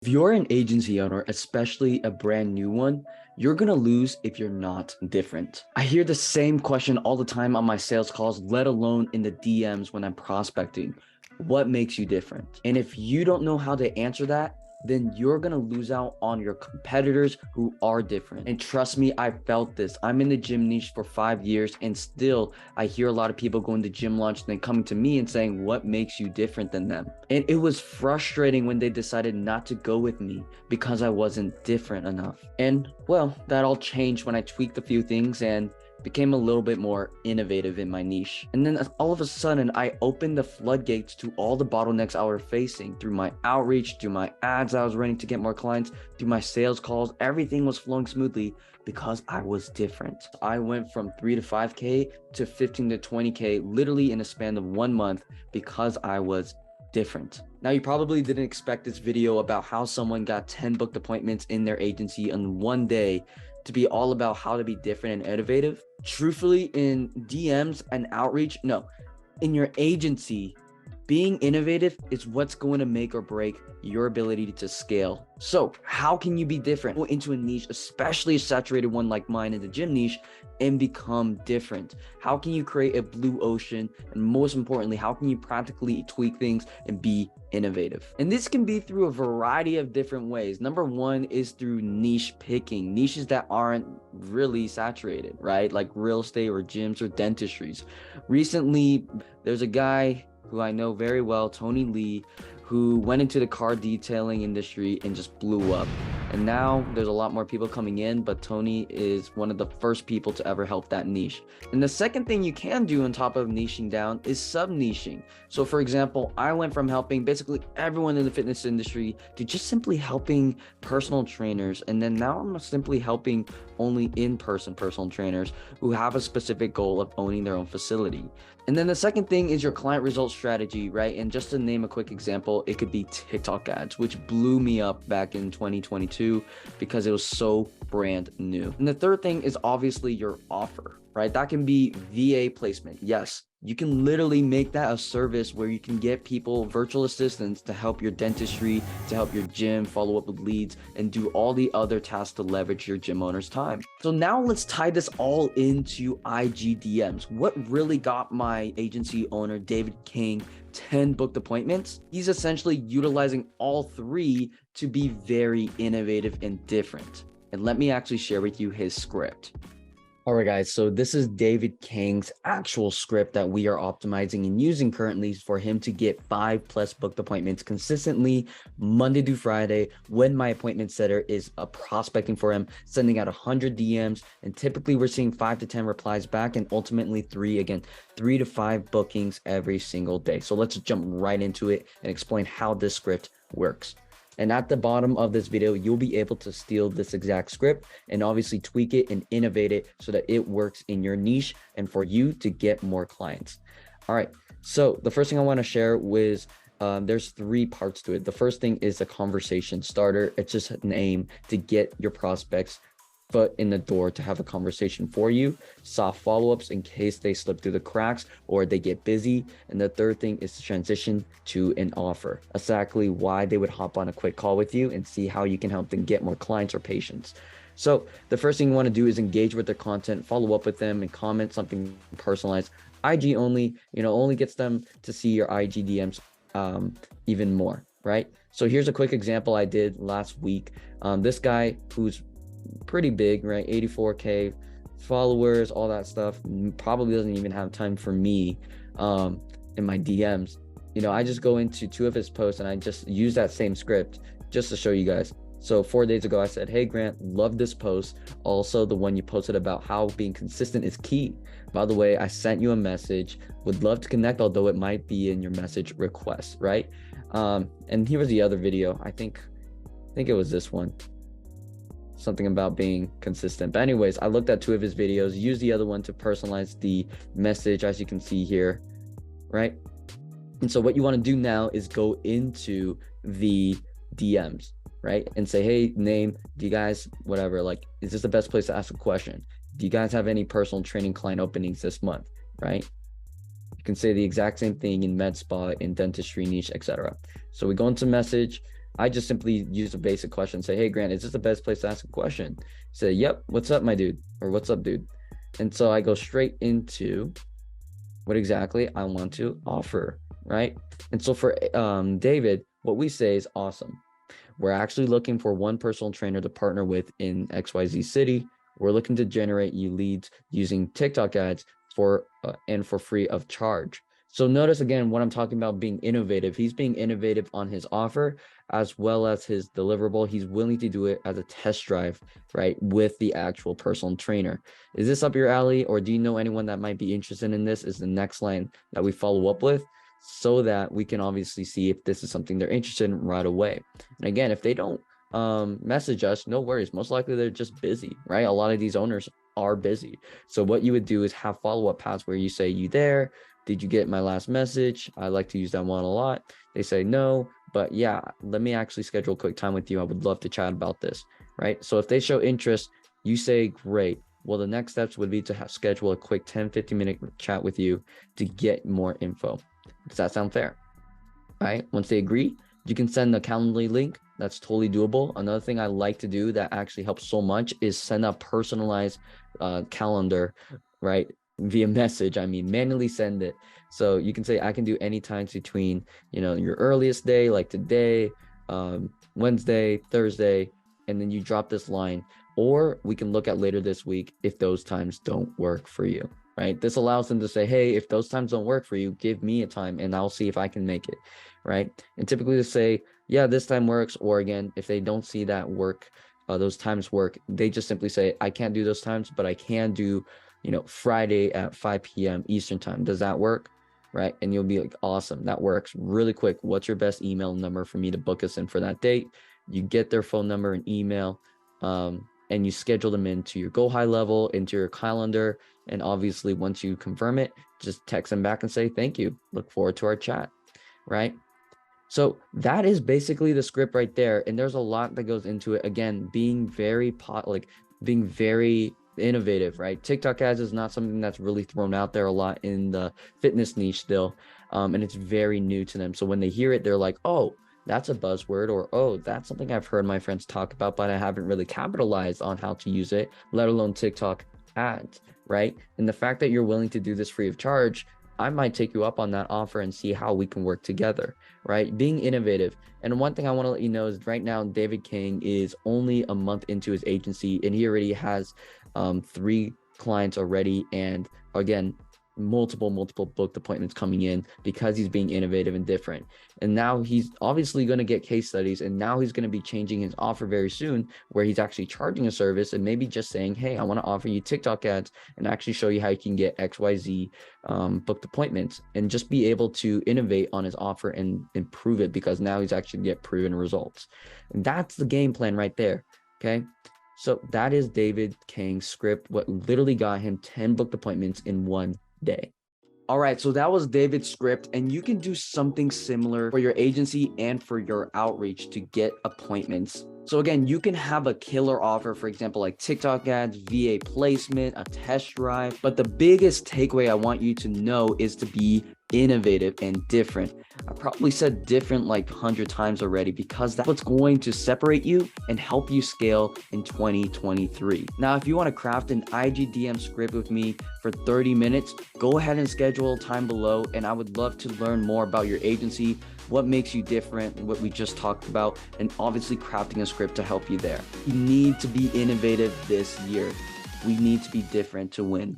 If you're an agency owner, especially a brand new one, you're going to lose if you're not different. I hear the same question all the time on my sales calls, let alone in the DMs when I'm prospecting. What makes you different? And if you don't know how to answer that, then you're going to lose out on your competitors who are different. And trust me, I felt this. I'm in the gym niche for 5 years, and still I hear a lot of people going to gym launch and then coming to me and saying, what makes you different than them? And it was frustrating when they decided not to go with me because I wasn't different enough. And well, that all changed when I tweaked a few things and became a little bit more innovative in my niche. And then all of a sudden, I opened the floodgates to all the bottlenecks I was facing through my outreach, through my ads I was running to get more clients, through my sales calls. Everything was flowing smoothly because I was different. I went from 3 to 5K to 15 to 20K literally in a span of 1 month because I was different. Now, you probably didn't expect this video about how someone got 10 booked appointments in their agency in one day to be all about how to be different and innovative. Truthfully, in DMs and outreach, no, in your agency, being innovative is what's going to make or break your ability to scale. So how can you be different? Go into a niche, especially a saturated one like mine in the gym niche, and become different? How can you create a blue ocean? And most importantly, how can you practically tweak things and be innovative? And this can be through a variety of different ways. Number one is through niche picking, niches that aren't really saturated, right? Like real estate or gyms or dentistries. Recently, there's a guy who I know very well, Tony Lee, who went into the car detailing industry and just blew up. And now there's a lot more people coming in, but Tony is one of the first people to ever help that niche. And the second thing you can do on top of niching down is sub-niching. So for example, I went from helping basically everyone in the fitness industry to just simply helping personal trainers. And then now I'm simply helping only in-person personal trainers who have a specific goal of owning their own facility. And then the second thing is your client result strategy, right? And just to name a quick example, it could be TikTok ads, which blew me up back in 2022 because it was so brand new. And the third thing is obviously your offer, right? That can be VA placement. Yes, you can literally make that a service where you can get people virtual assistants to help your dentistry, to help your gym, follow up with leads, and do all the other tasks to leverage your gym owner's time. So now let's tie this all into IG DMs. What really got my agency owner, David King, 10 booked appointments? He's essentially utilizing all three to be very innovative and different. And let me actually share with you his script. All right, guys, so this is David King's actual script that we are optimizing and using currently for him to get 5+ booked appointments consistently Monday through Friday when my appointment setter is prospecting for him, sending out 100 DMs. And typically we're seeing 5 to 10 replies back and ultimately 3 to 5 bookings every single day. So let's jump right into it and explain how this script works. And at the bottom of this video, you'll be able to steal this exact script and obviously tweak it and innovate it so that it works in your niche and for you to get more clients. All right, so the first thing I want to share was there's 3 parts to it. The first thing is a conversation starter. It's just an aim to get your prospects foot in the door to have a conversation for you, soft follow-ups in case they slip through the cracks or they get busy. And the third thing is to transition to an offer, exactly why they would hop on a quick call with you and see how you can help them get more clients or patients. So the first thing you want to do is engage with their content, follow up with them and comment something personalized. IG only, only gets them to see your IG DMs even more, right? So here's a quick example I did last week. This guy who's pretty big, right? 84K followers, all that stuff, probably doesn't even have time for me in my DMs. I just go into 2 of his posts and I just use that same script just to show you guys. So 4 days ago, I said, hey, Grant, love this post. Also, the one you posted about how being consistent is key. By the way, I sent you a message, would love to connect, although it might be in your message request, right? And here was the other video. I think it was this one. Something about being consistent. But anyways, I looked at 2 of his videos, used the other one to personalize the message, as you can see here, right? And so what you want to do now is go into the DMs, right? And say, hey, name, do you guys, whatever, like, is this the best place to ask a question? Do you guys have any personal training client openings this month, right? You can say the exact same thing in med spa, in dentistry niche, etc. So we go into message, I just simply use a basic question, say, hey, Grant, is this the best place to ask a question? Say, yep, what's up, my dude? Or what's up, dude? And so I go straight into what exactly I want to offer, right? And so for David, what we say is awesome. We're actually looking for one personal trainer to partner with in XYZ city. We're looking to generate you leads using TikTok ads for free of charge. So notice again what I'm talking about being innovative. He's being innovative on his offer as well as his deliverable. He's willing to do it as a test drive, right, with the actual personal trainer. Is this up your alley, or do you know anyone that might be interested in this? Is the next line that we follow up with, so that we can obviously see if this is something they're interested in right away. And again, if they don't message us, no worries. Most likely they're just busy, right? A lot of these owners are busy. So what you would do is have follow-up paths where you say, you there? Did you get my last message? I like to use that one a lot. They say no, but yeah, let me actually schedule a quick time with you. I would love to chat about this, right? So if they show interest, you say, great. Well, the next steps would be to schedule a quick 10-15 minute chat with you to get more info. Does that sound fair? All right. Once they agree, you can send the Calendly link. That's totally doable. Another thing I like to do that actually helps so much is send a personalized calendar, right? Via message. I mean, manually send it. So you can say, I can do any times between, your earliest day, like today, Wednesday, Thursday, and then you drop this line, or we can look at later this week if those times don't work for you. Right? This allows them to say, hey, if those times don't work for you, give me a time and I'll see if I can make it, right? And typically they say, yeah, this time works. Or again, if they don't see that work, those times work, they just simply say, I can't do those times, but I can do, Friday at 5 p.m. Eastern time. Does that work? Right? And you'll be like, awesome, that works. Really quick, what's your best email number for me to book us in for that date? You get their phone number and email, and you schedule them into your Go High level, into your calendar. And obviously, once you confirm it, just text them back and say, thank you. Look forward to our chat, right? So that is basically the script right there. And there's a lot that goes into it. Again, being very innovative, right? TikTok ads is not something that's really thrown out there a lot in the fitness niche still. And it's very new to them. So when they hear it, they're like, oh, that's a buzzword, or, oh, that's something I've heard my friends talk about, but I haven't really capitalized on how to use it, let alone TikTok ads, right? And the fact that you're willing to do this free of charge, I might take you up on that offer and see how we can work together, right? Being innovative. And one thing I want to let you know is right now, David King is only a month into his agency, and he already has 3 clients already. And again, multiple booked appointments coming in because he's being innovative and different. And now he's obviously going to get case studies, and now he's going to be changing his offer very soon, where he's actually charging a service and maybe just saying, hey, I want to offer you TikTok ads and actually show you how you can get XYZ booked appointments, and just be able to innovate on his offer and improve it, because now he's actually get proven results. And that's the game plan right there. Okay. So that is David King's script, what literally got him 10 booked appointments in one day. All right, so that was David's script, and you can do something similar for your agency and for your outreach to get appointments. So again, you can have a killer offer, for example, like TikTok ads, VA placement, a test drive. But the biggest takeaway I want you to know is to be innovative and different. I probably said different like 100 times already, because that's what's going to separate you and help you scale in 2023. Now, if you want to craft an IGDM script with me for 30 minutes, go ahead and schedule a time below. And I would love to learn more about your agency, what makes you different, what we just talked about, and obviously crafting a script to help you there. You need to be innovative this year. We need to be different to win.